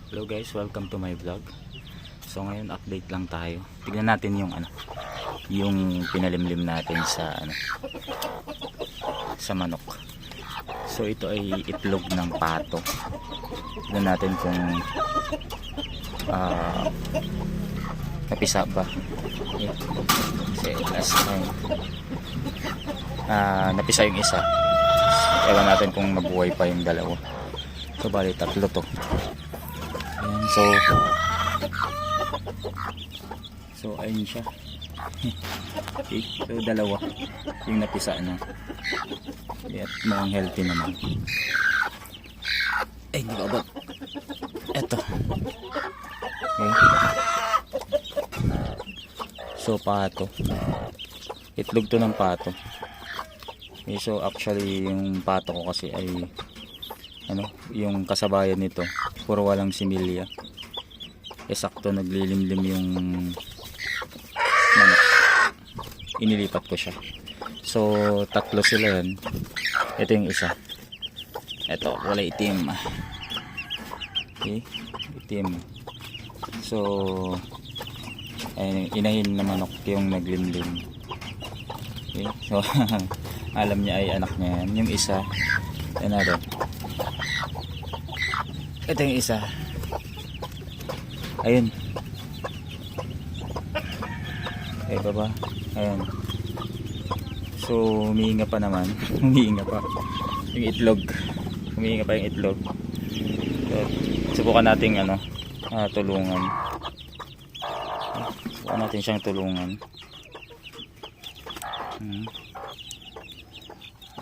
Hello guys, welcome to my vlog. So ngayon update lang tayo. Tignan natin yung yung pinalimlim natin sa sa manok. So ito ay itlog ng pato. Tignan natin kung napisa ba. Yeah. Kasi last time napisa yung isa. Ewan natin kung mabuhay pa yung dalawa. So bali tatlo to. Ayan, so ayun siya. Okay, so dalawa yung napisa na. At mukhang healthy naman. Ay, hindi ba ba? Eto. Okay. So pato. Itlog to ng pato. Okay, so actually yung pato ko kasi ay yung kasabayan nito puro walang similya. Sakto naglilimlim yung manok. Inilipat ko siya. So tatlo sila yan. Ito yung isa. Ito wala itim. Okay, itim. So ay, inahin na manok yung naglimlim. Okay, so alam niya ay anak niya yan. Yung isa natin. Ito yung isa. Ayun. Ay baba. Ayun. So humihinga pa naman. Humihinga pa yung itlog. Humihinga pa yung itlog. So, subukan natin tulungan. Subukan natin siyang tulungan.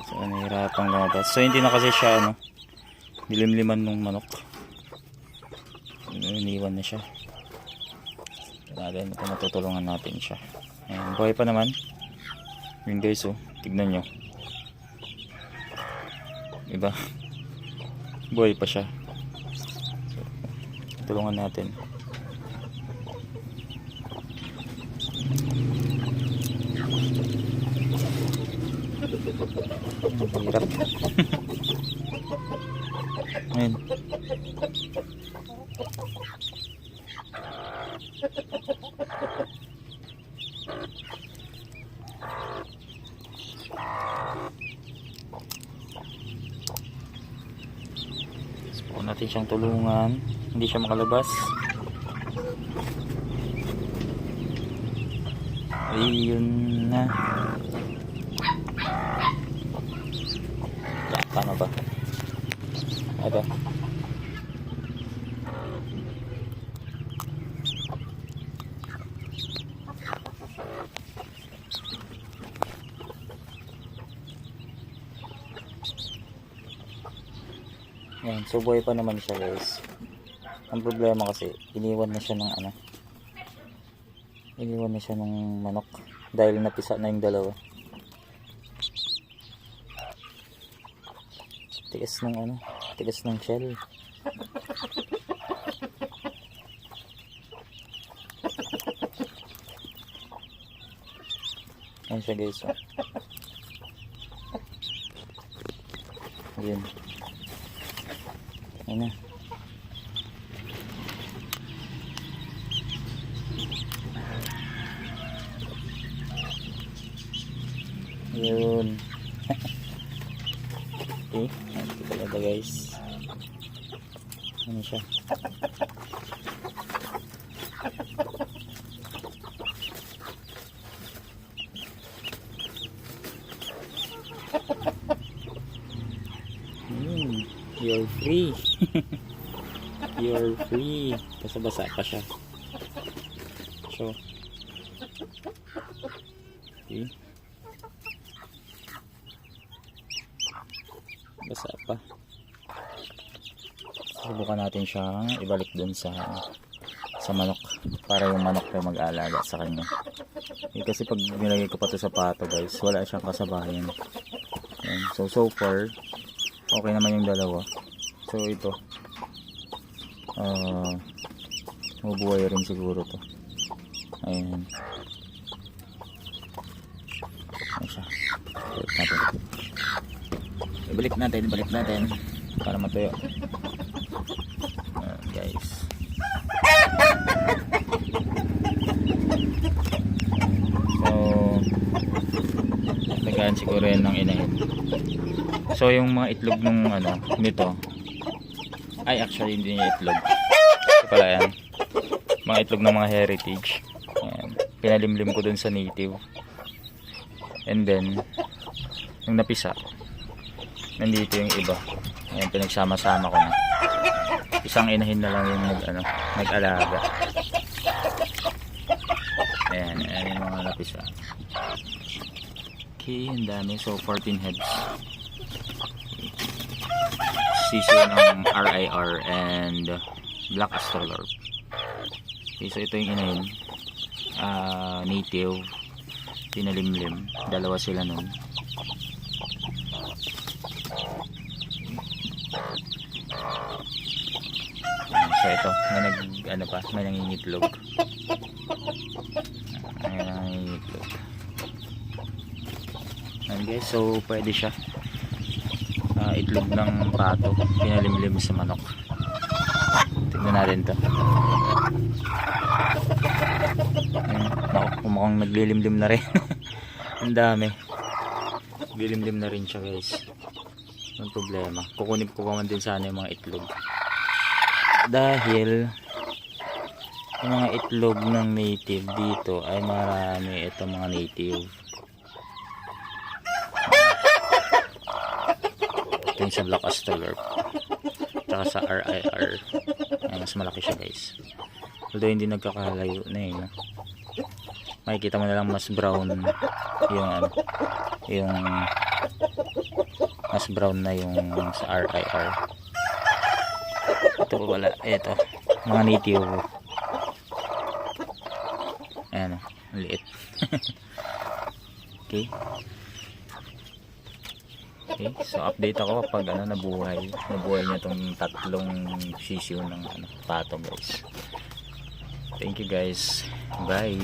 So nahihirapan lumabas. So hindi na kasi siya nilimliman ng manok. Iniwan na siya. Natin ito, matutulungan natin siya. Ayan, buhay pa naman. Yun guys, tignan nyo. Diba? Buhay pa siya. So, tulungan natin. Hirap. Ayan. So, natin siyang tulungan. Hindi siya makalabas. Ayun na. Tama ba? Ito. Yan, so buhay pa naman siya guys. Ang problema kasi iniwan na siya ng iniwan na siya ng manok dahil napisa na yung dalawa. Tigas ng tigas ng shell. Yan siya guys. Yan. Ayan na. Yun. Okay, ito talaga guys. Ano siya? You're free. You're free. Basa-basa pa siya. So, okay. Basa pa. Subukan natin siyang ibalik dun sa manok para yung manok ay mag-aalaga sa kanya. Kasi pag nilagay ko pa to sa pato guys, wala siyang kasabayan. Ayan. So far okay naman yung dalawa. So ito mabuhay rin siguro to. Ayan. Ayan siya. Balik natin para matuyo. Guys. siguro yan ng inahin. So yung mga itlog nung ano nito, ay actually hindi niya itlog, ito pala yan, mga itlog ng mga heritage. Ayan. Pinalimlim ko dun sa native, and then yung napisa nandito yung iba. Ayan, pinagsama-sama ko na, isang inahin na lang yung nag-alaga. Ayan, ayan yung mga napisa. Okay, ang dami. So 14 heads. Sisiyo ng RIR and Black Astrolorp. Okay, so ito yung inahin. Native. Pinalimlim. Dalawa sila nun. So ito, may nangingitlog. May nangingitlog. Ayan guys, so pwede siya. Itlog ng pato, pinalimlim sa manok. Tignan natin to. Mukhang naglilimlim na rin. Ang dami. Naglilimlim na rin siya guys. Ang problema, kukunin ko pa man din sana yung mga itlog. Dahil yung mga itlog ng native dito ay marami. Ito mga native. Ito yung sa Black Astrolorp, tsaka sa RIR. Ay, mas malaki siya guys, although hindi nagkakalayo na eh, no? Makikita mo na lang mas brown yung mas brown na yung sa RIR. Ito pa pala, ito mga native. Ayan o, ang liit. Okay. Okay, so update ako pag nabuhay niya tong tatlong sisiyo ng pato guys. Thank you guys. Bye.